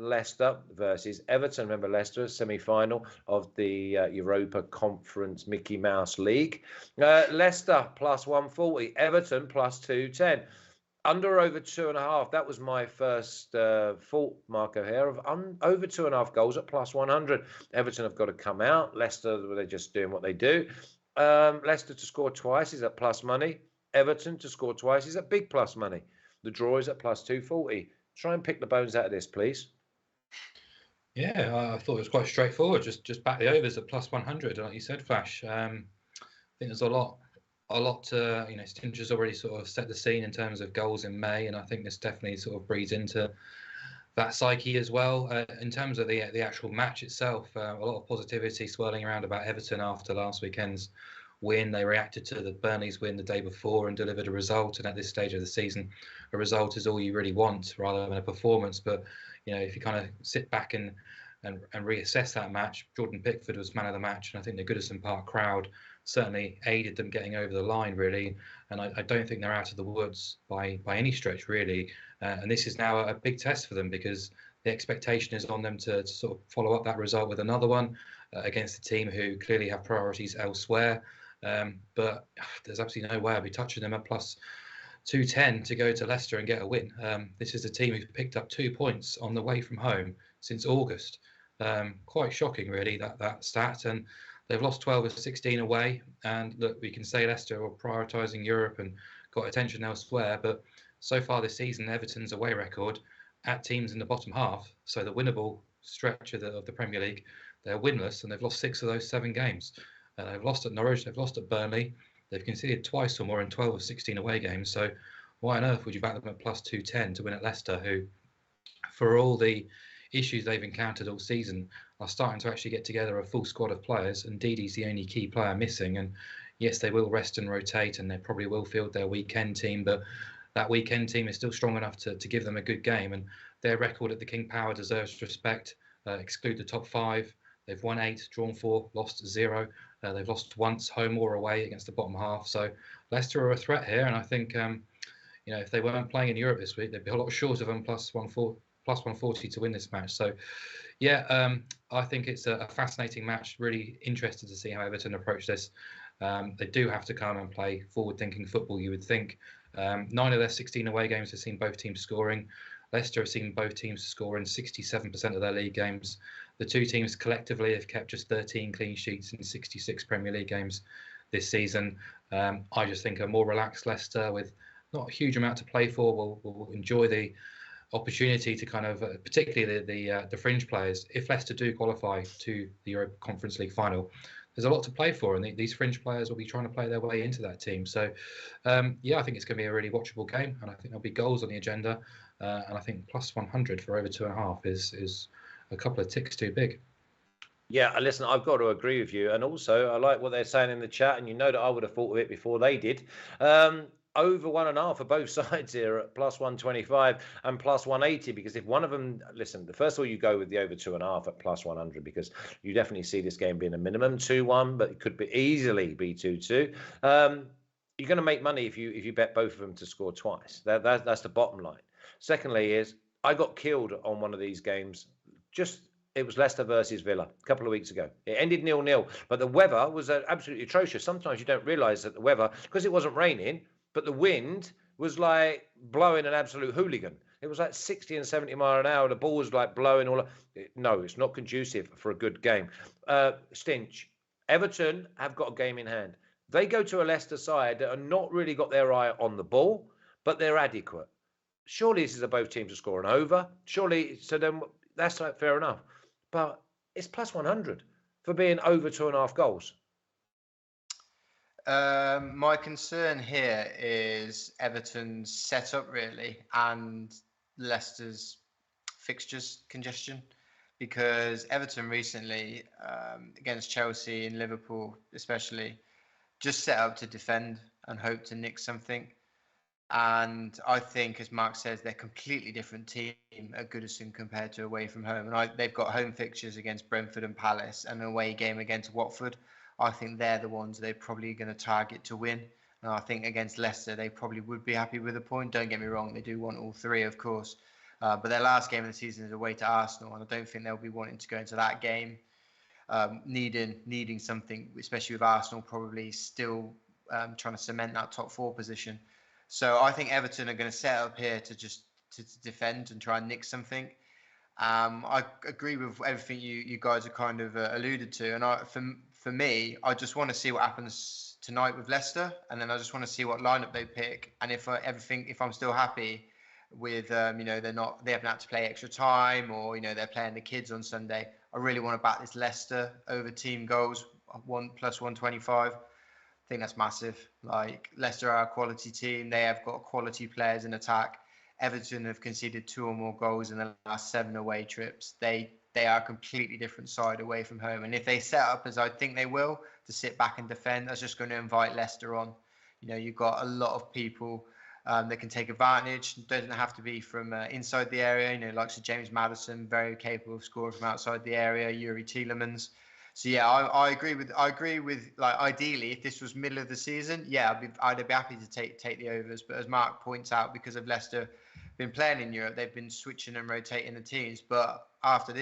Leicester versus Everton. Remember Leicester, semi-final of the Europa Conference Mickey Mouse League. Leicester plus 140, Everton plus 210. Under over 2.5. That was my first fault, Marco, here of over 2.5 goals at plus 100. Everton have got to come out. Leicester, they're just doing what they do. Leicester to score twice is at plus money. Everton to score twice is at big plus money. The draw is at plus 240. Try and pick the bones out of this, please. Yeah, I thought it was quite straightforward. Just back the overs at plus 100, like you said, Flash. I think there's a lot. Stinger's already sort of set the scene in terms of goals in May, and I think this definitely sort of breeds into that psyche as well. In terms of the actual match itself, a lot of positivity swirling around about Everton after last weekend's win. They reacted to the Burnley's win the day before and delivered a result. And at this stage of the season, a result is all you really want rather than a performance. But if you kind of sit back and reassess that match, Jordan Pickford was man of the match, and I think the Goodison Park crowd certainly aided them getting over the line, really. And I don't think they're out of the woods by any stretch, really. And this is now a big test for them because the expectation is on them to sort of follow up that result with another one against a team who clearly have priorities elsewhere. But there's absolutely no way I'll be touching them at plus 210 to go to Leicester and get a win. This is a team who've picked up 2 points on the way from home since August. Quite shocking, really, that stat. And they've lost 12 of 16 away. And look, we can say Leicester are prioritising Europe and got attention elsewhere. But so far this season, Everton's away record at teams in the bottom half, so the winnable stretch of the Premier League, they're winless, and they've lost 6 of those 7 games. They've lost at Norwich, they've lost at Burnley, they've conceded twice or more in 12 of 16 away games. So why on earth would you back them at plus 210 to win at Leicester, who, for all the issues they've encountered all season, are starting to actually get together a full squad of players, and Ndidi's the only key player missing. And yes, they will rest and rotate, and they probably will field their weekend team, but that weekend team is still strong enough to give them a good game. And their record at the King Power deserves respect. Exclude the top 5. They've won 8, drawn 4, lost 0. They've lost once, home or away, against the bottom half. So Leicester are a threat here. And I think, if they weren't playing in Europe this week, they'd be a lot short of them plus 140 to win this match. So, I think it's a fascinating match. Really interested to see how Everton approach this. They do have to come and play forward-thinking football, you would think. 9 of their 16 away games have seen both teams scoring. Leicester have seen both teams score in 67% of their league games. The two teams collectively have kept just 13 clean sheets in 66 Premier League games this season. I just think a more relaxed Leicester with not a huge amount to play for will enjoy the opportunity to kind of, particularly the fringe players. If Leicester do qualify to the Europa Conference League final, there's a lot to play for, and these fringe players will be trying to play their way into that team. So, I think it's going to be a really watchable game, and I think there'll be goals on the agenda. And I think plus 100 for over 2.5 is a couple of ticks too big. Yeah, listen, I've got to agree with you. And also, I like what they're saying in the chat, and that I would have thought of it before they did. Over 1.5 for both sides here at plus 125 and plus 180, because if one of them, listen, the first of all, you go with the over 2.5 at plus 100, because you definitely see this game being a minimum 2-1, but it could be easily be 2-2. You're going to make money if you bet both of them to score twice. That's the bottom line. Secondly, is I got killed on one of these games. It was Leicester versus Villa a couple of weeks ago. It ended 0-0, but the weather was absolutely atrocious. Sometimes you don't realise that the weather, because it wasn't raining, but the wind was like blowing an absolute hooligan. It was like 60 and 70 mile an hour. The ball was like blowing all. No, it's not conducive for a good game. Stinch. Everton have got a game in hand. They go to a Leicester side that are not really got their eye on the ball, but they're adequate. Surely this is a both teams to score an over. Surely, so then that's like fair enough. But it's plus 100 for being over 2.5 goals. My concern here is Everton's setup, really, and Leicester's fixtures congestion, because Everton recently, against Chelsea and Liverpool especially, just set up to defend and hope to nick something. And I think, as Mark says, they're a completely different team at Goodison compared to away from home. And they've got home fixtures against Brentford and Palace and an away game against Watford. I think they're the ones they're probably going to target to win. And I think against Leicester, they probably would be happy with a point. Don't get me wrong, they do want all 3, of course. But their last game of the season is away to Arsenal, and I don't think they'll be wanting to go into that game needing something, especially with Arsenal probably still trying to cement that top 4 position. So I think Everton are going to set up here to defend and try and nick something. I agree with everything you guys have kind of alluded to, and for me, I just want to see what happens tonight with Leicester, and then I just want to see what lineup they pick, and if I'm still happy with they haven't had to play extra time, or they're playing the kids on Sunday. I really want to back this Leicester over team goals, 1+125. I think that's massive. Like, Leicester are a quality team. They have got quality players in attack. Everton have conceded 2 or more goals in the last 7 away trips. They are a completely different side away from home. And if they set up, as I think they will, to sit back and defend, that's just going to invite Leicester on. You've got a lot of people that can take advantage. It doesn't have to be from inside the area. Like Sir James Maddison, very capable of scoring from outside the area. Yuri Tielemans. So yeah, I agree with like, ideally, if this was middle of the season, yeah, I'd be happy to take the overs. But as Mark points out, because of Leicester been playing in Europe, they've been switching and rotating the teams. But after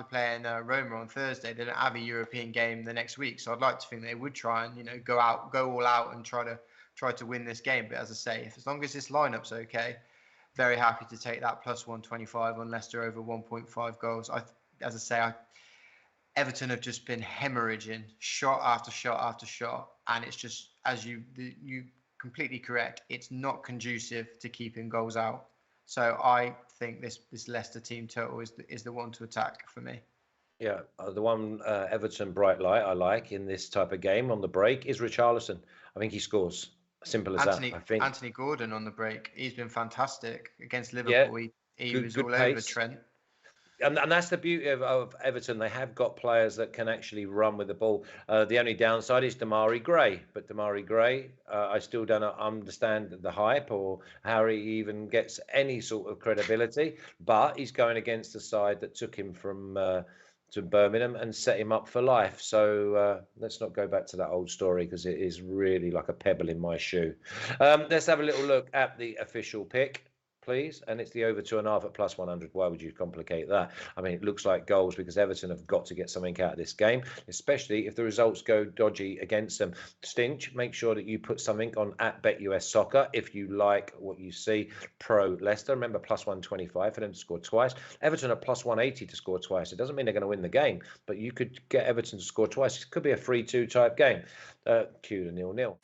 playing Roma on Thursday, they don't have a European game the next week. So I'd like to think they would try and go all out and try to win this game. But as I say, as long as this lineup's okay, very happy to take that +125 on Leicester over 1.5 goals. As I say, Everton have just been hemorrhaging shot after shot after shot, and it's just, as you completely correct, it's not conducive to keeping goals out. So I think this Leicester team total is the one to attack for me. Yeah, the one Everton bright light I like in this type of game on the break is Richarlison. I think he scores. Simple as that. I think Anthony Gordon on the break, he's been fantastic against Liverpool. Yeah, he was all over Trent. And that's the beauty of Everton. They have got players that can actually run with the ball. The only downside is Demarai Gray. But Demarai Gray, I still don't understand the hype or how he even gets any sort of credibility. But he's going against the side that took him from to Birmingham and set him up for life. So let's not go back to that old story, because it is really like a pebble in my shoe. Let's have a little look at the official pick, please, and it's the over 2.5 at +100. Why would you complicate that? I mean, it looks like goals, because Everton have got to get something out of this game, especially if the results go dodgy against them. Stinch, make sure that you put something on at BetUS Soccer if you like what you see. Pro Leicester, remember +125 for them to score twice. Everton are +180 to score twice. It doesn't mean they're going to win the game, but you could get Everton to score twice. It could be a 3-2 type game. Cue the 0-0.